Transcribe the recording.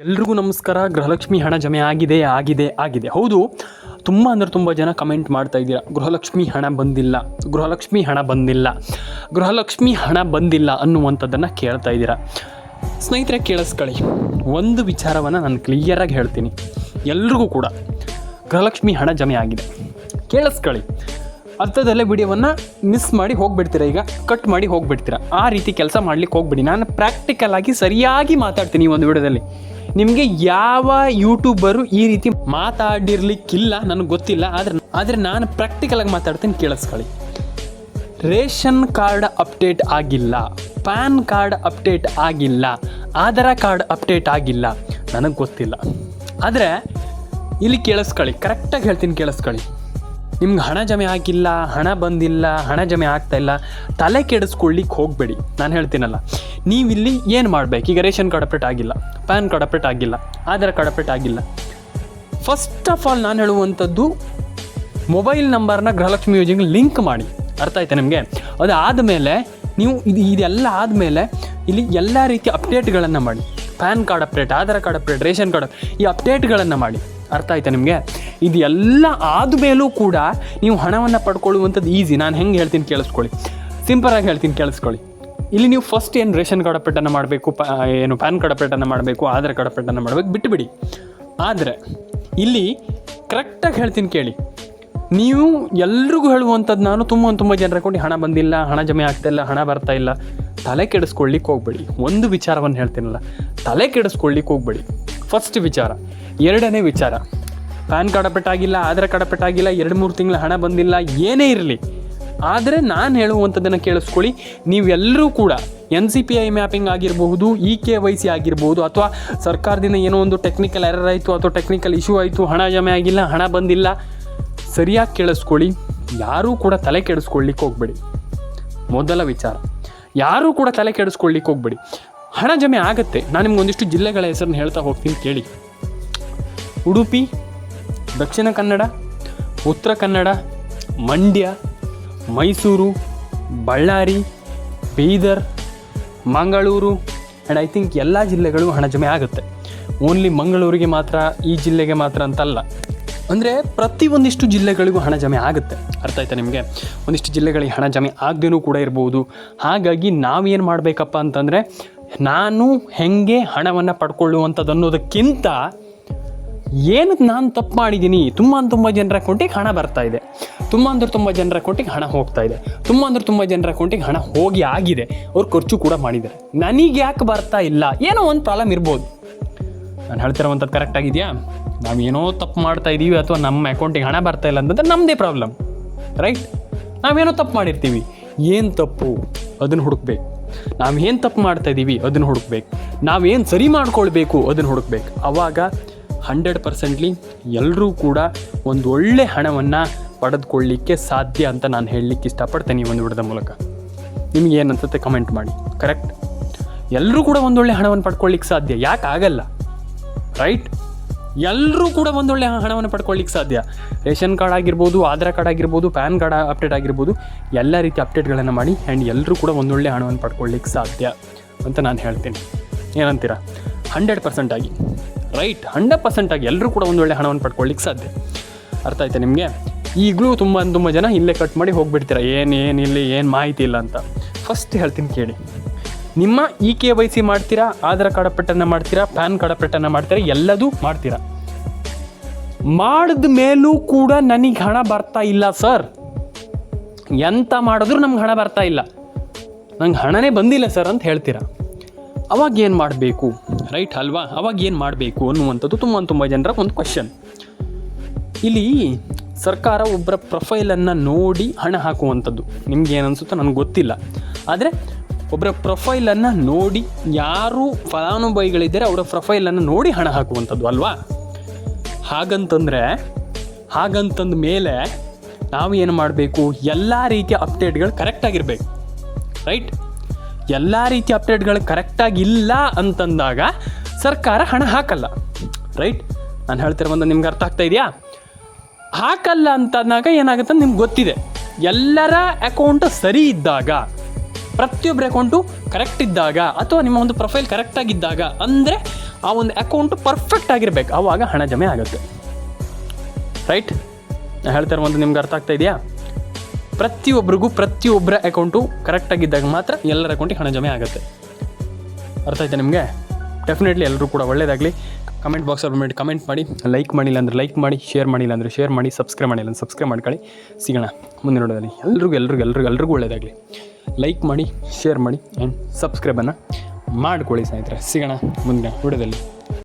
ಎಲ್ರಿಗೂ ನಮಸ್ಕಾರ. ಗೃಹಲಕ್ಷ್ಮಿ ಹಣ ಜಮೆ ಆಗಿದೆ. ಹೌದು, ತುಂಬ ಜನ ಕಮೆಂಟ್ ಮಾಡ್ತಾ ಇದ್ದೀರಾ, ಗೃಹಲಕ್ಷ್ಮಿ ಹಣ ಬಂದಿಲ್ಲ ಅನ್ನುವಂಥದ್ದನ್ನು ಕೇಳ್ತಾ ಇದ್ದೀರಾ. ಸ್ನೇಹಿತರೆ, ಕೇಳಿಸ್ಕೊಳ್ಳಿ, ಒಂದು ವಿಚಾರವನ್ನು ನಾನು ಕ್ಲಿಯರಾಗಿ ಹೇಳ್ತೀನಿ. ಎಲ್ರಿಗೂ ಕೂಡ ಗೃಹಲಕ್ಷ್ಮಿ ಹಣ ಜಮೆ ಆಗಿದೆ. ಕೇಳಿಸ್ಕೊಳ್ಳಿ, ಅರ್ಥದಲ್ಲೇ ವಿಡಿಯೋವನ್ನು ಮಿಸ್ ಮಾಡಿ ಹೋಗ್ಬಿಡ್ತೀರಾ, ಈಗ ಕಟ್ ಮಾಡಿ ಹೋಗ್ಬಿಡ್ತೀರಾ. ಆ ರೀತಿ ಕೆಲಸ ಮಾಡ್ಲಿಕ್ಕೆ ಹೋಗ್ಬಿಡಿ. ನಾನು ಪ್ರಾಕ್ಟಿಕಲ್ ಆಗಿ ಸರಿಯಾಗಿ ಮಾತಾಡ್ತೀನಿ ಈ ಒಂದು ವಿಡಿಯೋದಲ್ಲಿ. ನಿಮಗೆ ಯಾವ ಯೂಟ್ಯೂಬರು ಈ ರೀತಿ ಮಾತಾಡಿರ್ಲಿಕ್ಕಿಲ್ಲ, ನನಗೆ ಗೊತ್ತಿಲ್ಲ. ಆದರೆ ನಾನು ಪ್ರಾಕ್ಟಿಕಲ್ ಆಗಿ ಮಾತಾಡ್ತೀನಿ, ಕೇಳಿಸ್ಕೊಳ್ಳಿ. ರೇಷನ್ ಕಾರ್ಡ್ ಅಪ್ಡೇಟ್ ಆಗಿಲ್ಲ, ಪ್ಯಾನ್ ಕಾರ್ಡ್ ಅಪ್ಡೇಟ್ ಆಗಿಲ್ಲ, ಆಧಾರ್ ಕಾರ್ಡ್ ಅಪ್ಡೇಟ್ ಆಗಿಲ್ಲ, ನನಗೆ ಗೊತ್ತಿಲ್ಲ. ಆದರೆ ಇಲ್ಲಿ ಕೇಳಿಸ್ಕೊಳ್ಳಿ, ಕರೆಕ್ಟಾಗಿ ಹೇಳ್ತೀನಿ, ಕೇಳಿಸ್ಕೊಳ್ಳಿ. ನಿಮ್ಗೆ ಹಣ ಜಮೆ ಆಗಿಲ್ಲ, ಹಣ ಬಂದಿಲ್ಲ, ಹಣ ಜಮೆ ಆಗ್ತಾಯಿಲ್ಲ, ತಲೆ ಕೆಡಿಸ್ಕೊಳ್ಳಿಕ್ಕೆ ಹೋಗಬೇಡಿ. ನಾನು ಹೇಳ್ತೀನಲ್ಲ, ನೀವಿಲ್ಲಿ ಏನು ಮಾಡಬೇಕು? ಈಗ ರೇಷನ್ ಕಾರ್ಡ್ ಅಪ್ಡೇಟ್ ಆಗಿಲ್ಲ, ಪ್ಯಾನ್ ಕಾರ್ಡ್ ಅಪ್ಡೇಟ್ ಆಗಿಲ್ಲ, ಆಧಾರ್ ಕಾರ್ಡ್ ಅಪ್ಡೇಟ್ ಆಗಿಲ್ಲ. ಫಸ್ಟ್ ಆಫ್ ಆಲ್ ನಾನು ಹೇಳುವಂಥದ್ದು, ಮೊಬೈಲ್ ನಂಬರ್ನ ಗೃಹಲಕ್ಷ್ಮಿ ಯೋಜನೆಗೆ ಲಿಂಕ್ ಮಾಡಿ. ಅರ್ಥ ಆಯ್ತಾ ನಿಮಗೆ? ಅದಾದಮೇಲೆ ನೀವು ಇದೆಲ್ಲ ಆದಮೇಲೆ ಇಲ್ಲಿ ಎಲ್ಲ ರೀತಿಯ ಅಪ್ಡೇಟ್ಗಳನ್ನು ಮಾಡಿ. PAN card update, Aadhaar card update, ration card, ಈ ಅಪ್ಡೇಟ್ಗಳನ್ನು ಮಾಡಿ. ಅರ್ಥ ಆಯ್ತಾ ನಿಮಗೆ? ಇದು ಎಲ್ಲ ಆದಮೇಲೂ ಕೂಡ ನೀವು ಹಣವನ್ನು ಪಡ್ಕೊಳ್ಳುವಂಥದ್ದು ಈಸಿ. ನಾನು ಹೆಂಗೆ ಹೇಳ್ತೀನಿ ಕೇಳಿಸ್ಕೊಳ್ಳಿ, ಸಿಂಪಲಾಗಿ ಹೇಳ್ತೀನಿ ಕೇಳಿಸ್ಕೊಳ್ಳಿ. ಇಲ್ಲಿ ನೀವು ಫಸ್ಟ್ ಏನು ರೇಷನ್ ಕಾರ್ಡ್ ಅಪ್ಡೇಟನ್ನು ಮಾಡಬೇಕು, ಪ್ಯಾನ್ ಕಾರ್ಡ್ ಅಪ್ಡೇಟನ್ನು ಮಾಡಬೇಕು, ಆಧಾರ್ ಕಾರ್ಡ್ ಅಪ್ಡೇಟನ್ನು ಮಾಡಬೇಕು, ಬಿಟ್ಟುಬಿಡಿ. ಆದರೆ ಇಲ್ಲಿ ಕರೆಕ್ಟಾಗಿ ಹೇಳ್ತೀನಿ ಕೇಳಿ. ನೀವು ಎಲ್ರಿಗೂ ಹೇಳುವಂಥದ್ದು, ನಾನು ತುಂಬ ಜನರ ಕೊಟ್ಟು ಹಣ ಬಂದಿಲ್ಲ, ಹಣ ಜಮೆ ಆಗ್ತಾಯಿಲ್ಲ, ಹಣ ಬರ್ತಾಯಿಲ್ಲ, ತಲೆ ಕೆಡಿಸ್ಕೊಳ್ಳಿಕ್ಕೆ ಹೋಗಬೇಡಿ. ಒಂದು ವಿಚಾರವನ್ನು ಹೇಳ್ತೀನಲ್ಲ, ತಲೆ ಕೆಡಿಸ್ಕೊಳ್ಳಿಕ್ಕೆ ಹೋಗಬೇಡಿ. ಫಸ್ಟ್ ವಿಚಾರ. ಎರಡನೇ ವಿಚಾರ, ಪ್ಯಾನ್ ಕಾರ್ಡ್ ಅಪ್ಡೇಟ್ ಆಗಿಲ್ಲ, ಆಧಾರ್ ಕಾರ್ಡ್ ಅಪ್ಡೇಟ್ ಆಗಿಲ್ಲ, 2-3 ತಿಂಗಳ ಹಣ ಬಂದಿಲ್ಲ, ಏನೇ ಇರಲಿ, ಆದರೆ ನಾನು ಹೇಳುವಂಥದ್ದನ್ನು ಕೇಳಿಸ್ಕೊಳ್ಳಿ. ನೀವೆಲ್ಲರೂ ಕೂಡ NCPI ಮ್ಯಾಪಿಂಗ್ ಆಗಿರಬಹುದು, EKYC ಆಗಿರ್ಬೋದು, ಅಥವಾ ಸರ್ಕಾರದಿಂದ ಏನೋ ಒಂದು ಟೆಕ್ನಿಕಲ್ ಎರರ್ ಆಯಿತು ಅಥವಾ ಟೆಕ್ನಿಕಲ್ ಇಶ್ಯೂ ಆಯಿತು, ಹಣ ಜಮೆ ಆಗಿಲ್ಲ, ಹಣ ಬಂದಿಲ್ಲ, ಸರಿಯಾಗಿ ಕೇಳಿಸ್ಕೊಳ್ಳಿ. ಯಾರೂ ಕೂಡ ತಲೆ ಕೆಡಿಸ್ಕೊಳ್ಳಿಕ್ಕೆ ಹೋಗಬೇಡಿ. ಮೊದಲ ವಿಚಾರ, ಯಾರೂ ಕೂಡ ತಲೆ ಕೆಡಿಸ್ಕೊಳ್ಳಿಕ್ಕೆ ಹೋಗಬೇಡಿ. ಹಣ ಜಮೆ ಆಗುತ್ತೆ. ನಾನು ನಿಮ್ಗೆ ಒಂದಿಷ್ಟು ಜಿಲ್ಲೆಗಳ ಹೆಸರನ್ನು ಹೇಳ್ತಾ ಹೋಗ್ತೀನಿ ಕೇಳಿ. Udupi, Dakshina Kannada, Uttara Kannada, Mandya, Mysuru, Ballari, Bidar, Mangaluru and I think ಎಲ್ಲ ಜಿಲ್ಲೆಗಳು ಹಣ ಜಮೆ ಆಗುತ್ತೆ. ಓನ್ಲಿ ಮಂಗಳೂರಿಗೆ ಮಾತ್ರ, ಈ ಜಿಲ್ಲೆಗೆ ಮಾತ್ರ ಅಂತಲ್ಲ. ಅಂದರೆ ಒಂದಿಷ್ಟು ಜಿಲ್ಲೆಗಳಿಗೂ ಹಣ ಜಮೆ ಆಗುತ್ತೆ. ಅರ್ಥ ಆಯ್ತಾ ನಿಮಗೆ? ಒಂದಿಷ್ಟು ಜಿಲ್ಲೆಗಳಿಗೆ ಹಣ ಜಮೆ ಆಗದೇನೂ ಕೂಡ ಇರ್ಬೋದು. ಹಾಗಾಗಿ ನಾವೇನು ಮಾಡಬೇಕಪ್ಪ ಅಂತಂದರೆ, ನಾನು ಹೇಗೆ ಹಣವನ್ನು ಪಡ್ಕೊಳ್ಳುವಂಥದ್ದು ಅನ್ನೋದಕ್ಕಿಂತ ಏನು ನಾನು ತಪ್ಪು ಮಾಡಿದ್ದೀನಿ, ತುಂಬ ಜನರ ಅಕೌಂಟಿಗೆ ಹಣ ಬರ್ತಾ ಇದೆ, ತುಂಬ ಜನರ ಅಕೌಂಟಿಗೆ ಹಣ ಹೋಗ್ತಾ ಇದೆ, ತುಂಬ ಜನರ ಅಕೌಂಟಿಗೆ ಹಣ ಹೋಗಿ ಆಗಿದೆ, ಅವ್ರು ಖರ್ಚು ಕೂಡ ಮಾಡಿದ್ದಾರೆ, ನನಗೆ ಯಾಕೆ ಬರ್ತಾ ಇಲ್ಲ? ಏನೋ ಒಂದು ಪ್ರಾಬ್ಲಮ್ ಇರ್ಬೋದು. ನಾನು ಹೇಳ್ತಿರೋವಂಥದ್ದು ಕರೆಕ್ಟ್ ಆಗಿದೆಯಾ? ನಾವೇನೋ ತಪ್ಪು ಮಾಡ್ತಾ ಇದ್ದೀವಿ ಅಥವಾ ನಮ್ಮ ಅಕೌಂಟಿಗೆ ಹಣ ಬರ್ತಾ ಇಲ್ಲ ಅಂತಂದ್ರೆ ನಮ್ಮದೇ ಪ್ರಾಬ್ಲಮ್, ರೈಟ್? ನಾವೇನೋ ತಪ್ಪು ಮಾಡಿರ್ತೀವಿ. ಏನು ತಪ್ಪು ಅದನ್ನು ಹುಡುಕ್ಬೇಕು. ನಾವೇನು ತಪ್ಪು ಮಾಡ್ತಾ ಇದ್ದೀವಿ ಅದನ್ನು ಹುಡುಕ್ಬೇಕು. ನಾವೇನು ಸರಿ ಮಾಡ್ಕೊಳ್ಬೇಕು ಅದನ್ನು ಹುಡುಕ್ಬೇಕು. ಆವಾಗ 100% ಎಲ್ಲರೂ ಕೂಡ ಒಂದು ಒಳ್ಳೆ ಹಣವನ್ನು ಪಡೆದುಕೊಳ್ಳಿಕ್ಕೆ ಸಾಧ್ಯ ಅಂತ ನಾನು ಹೇಳಲಿಕ್ಕೆ ಇಷ್ಟಪಡ್ತೇನೆ ಈ ಒಂದು ವಿಡಿಯೋದ ಮೂಲಕ. ನಿಮ್ಗೆ ಏನು ಅನ್ಸುತ್ತೆ ಕಮೆಂಟ್ ಮಾಡಿ. ಕರೆಕ್ಟ್? ಎಲ್ಲರೂ ಕೂಡ ಒಂದೊಳ್ಳೆ ಹಣವನ್ನು ಪಡ್ಕೊಳ್ಳಿಕ್ಕೆ ಸಾಧ್ಯ. ಯಾಕೆ ಆಗಲ್ಲ, ರೈಟ್? ಎಲ್ಲರೂ ಕೂಡ ಒಂದೊಳ್ಳೆ ಹಣವನ್ನು ಪಡ್ಕೊಳ್ಳಿಕ್ಕೆ ಸಾಧ್ಯ. ರೇಷನ್ ಕಾರ್ಡ್ ಆಗಿರ್ಬೋದು, ಆಧಾರ್ ಕಾರ್ಡ್ ಆಗಿರ್ಬೋದು, ಪ್ಯಾನ್ ಕಾರ್ಡ್ ಅಪ್ಡೇಟ್ ಆಗಿರ್ಬೋದು, ಎಲ್ಲ ರೀತಿ ಅಪ್ಡೇಟ್ಗಳನ್ನು ಮಾಡಿ ಆ್ಯಂಡ್ ಎಲ್ಲರೂ ಕೂಡ ಒಂದೊಳ್ಳೆ ಹಣವನ್ನು ಪಡ್ಕೊಳ್ಳಿಕ್ಕೆ ಸಾಧ್ಯ ಅಂತ ನಾನು ಹೇಳ್ತೀನಿ. ಏನಂತೀರಾ? 100% ಆಗಿ, ರೈಟ್? 100% ಆಗಿ ಎಲ್ಲರೂ ಕೂಡ ಒಂದೊಳ್ಳೆ ಹಣವನ್ನು ಪಡ್ಕೊಳ್ಳಿಕ್ಕೆ ಸಾಧ್ಯ. ಅರ್ಥ ಆಯ್ತಾ ನಿಮಗೆ? ಈಗಲೂ ತುಂಬ ಜನ ಇಲ್ಲೇ ಕಟ್ ಮಾಡಿ ಹೋಗ್ಬಿಡ್ತೀರಾ, ಏನಿಲ್ಲ, ಏನು ಮಾಹಿತಿ ಇಲ್ಲ ಅಂತ. ಫಸ್ಟ್ ಹೇಳ್ತೀನಿ ಕೇಳಿ. ನಿಮ್ಮ EKYC ಮಾಡ್ತೀರಾ, ಆಧಾರ್ ಕಾರ್ಡ್ ಅಪ್ಡೇಟನ್ನು ಮಾಡ್ತೀರಾ, ಪ್ಯಾನ್ ಕಾರ್ಡ್ ಅಪ್ಡೇಟನ್ನು ಮಾಡ್ತೀರಾ, ಎಲ್ಲದೂ ಮಾಡ್ತೀರಾ. ಮಾಡಿದ ಮೇಲೂ ಕೂಡ ನನಗೆ ಹಣ ಬರ್ತಾ ಇಲ್ಲ ಸರ್, ಎಂತ ಮಾಡಿದ್ರು ನಮ್ಗೆ ಹಣ ಬರ್ತಾ ಇಲ್ಲ, ನಂಗೆ ಹಣನೇ ಬಂದಿಲ್ಲ ಸರ್ ಅಂತ ಹೇಳ್ತೀರಾ. ಅವಾಗ ಏನು ಮಾಡಬೇಕು, ರೈಟ್ ಅಲ್ವಾ? ಅವಾಗ ಏನು ಮಾಡಬೇಕು ಅನ್ನುವಂಥದ್ದು ತುಂಬ ಜನರ ಒಂದು ಕ್ವಶನ್. ಇಲ್ಲಿ ಸರ್ಕಾರ ಒಬ್ಬರ ಪ್ರೊಫೈಲನ್ನು ನೋಡಿ ಹಣ ಹಾಕುವಂಥದ್ದು. ನಿಮ್ಗೆ ಏನು ಅನಿಸುತ್ತೋ ನನಗೆ ಗೊತ್ತಿಲ್ಲ. ಆದರೆ ಒಬ್ಬರ ಪ್ರೊಫೈಲನ್ನು ನೋಡಿ, ಯಾರು ಫಲಾನುಭವಿಗಳಿದ್ದಾರೆ ಅವರ ಪ್ರೊಫೈಲನ್ನು ನೋಡಿ ಹಣ ಹಾಕುವಂಥದ್ದು ಅಲ್ವಾ? ಹಾಗಂತಂದ ಮೇಲೆ ನಾವು ಏನು ಮಾಡಬೇಕು? ಎಲ್ಲ ರೀತಿಯ ಅಪ್ಡೇಟ್ಗಳು ಕರೆಕ್ಟಾಗಿರಬೇಕು, ರೈಟ್? ಎಲ್ಲ ರೀತಿಯ ಅಪ್ಡೇಟ್ಗಳು ಕರೆಕ್ಟಾಗಿಲ್ಲ ಅಂತಂದಾಗ ಸರ್ಕಾರ ಹಣ ಹಾಕಲ್ಲ, ರೈಟ್? ನಾನು ಹೇಳ್ತಿರೋ ನಿಮ್ಗೆ ಅರ್ಥ ಆಗ್ತಾ ಇದೆಯಾ? ಹಾಕಲ್ಲ ಅಂತಂದಾಗ ಏನಾಗುತ್ತೆ ನಿಮ್ಗೆ ಗೊತ್ತಿದೆ. ಎಲ್ಲರ ಅಕೌಂಟ್ ಸರಿ ಇದ್ದಾಗ, ಪ್ರತಿಯೊಬ್ಬರ ಅಕೌಂಟು ಕರೆಕ್ಟ್ ಇದ್ದಾಗ, ಅಥವಾ ನಿಮ್ಮ ಒಂದು ಪ್ರೊಫೈಲ್ ಕರೆಕ್ಟಾಗಿದ್ದಾಗ, ಅಂದರೆ ಆ ಒಂದು ಅಕೌಂಟು ಪರ್ಫೆಕ್ಟ್ ಆಗಿರ್ಬೇಕು, ಆವಾಗ ಹಣ ಜಮೆ ಆಗುತ್ತೆ. ರೈಟ್? ನಾನು ಹೇಳ್ತಾ ಇರೋ ನಿಮ್ಗೆ ಅರ್ಥ ಆಗ್ತಾ ಇದೆಯಾ? ಪ್ರತಿಯೊಬ್ಬರ ಅಕೌಂಟು ಕರೆಕ್ಟಾಗಿದ್ದಾಗ ಮಾತ್ರ ಎಲ್ಲರ ಅಕೌಂಟಿಗೆ ಹಣ ಜಮೆ ಆಗುತ್ತೆ. ಅರ್ಥ ಆಯ್ತಾ ನಿಮಗೆ? ಡೆಫಿನೆಟ್ಲಿ ಎಲ್ಲರೂ ಕೂಡ ಒಳ್ಳೆಯದಾಗಲಿ. ಕಮೆಂಟ್ ಬಾಕ್ಸಲ್ಲಿ ಬಂದ್ಬಿಟ್ಟು ಕಮೆಂಟ್ ಮಾಡಿ, ಲೈಕ್ ಮಾಡಿಲ್ಲ ಅಂದರೆ ಲೈಕ್ ಮಾಡಿ, ಶೇರ್ ಮಾಡಿಲ್ಲ ಅಂದರೆ ಶೇರ್ ಮಾಡಿ, ಸಬ್ಸ್ಕ್ರೈಬ್ ಮಾಡಿಲ್ಲ ಅಂದರೆ ಸಬ್ಸ್ಕ್ರೈಬ್ ಮಾಡ್ಕೊಳ್ಳಿ. ಸಿಗೋಣ ಮುಂದಿನ ನೋಡೋದಲ್ಲಿ. ಎಲ್ರಿಗೂ ಒಳ್ಳೆಯದಾಗಲಿ. ಲೈಕ್ ಮಾಡಿ, ಶೇರ್ ಮಾಡಿ ಆ್ಯಂಡ್ ಸಬ್ಸ್ಕ್ರೈಬನ್ನು ಮಾಡ್ಕೊಳ್ಳಿ ಸ್ನೇಹಿತರೆ. ಸಿಗೋಣ ಮುಂದಿನ ವಿಡಿಯೋದಲ್ಲಿ.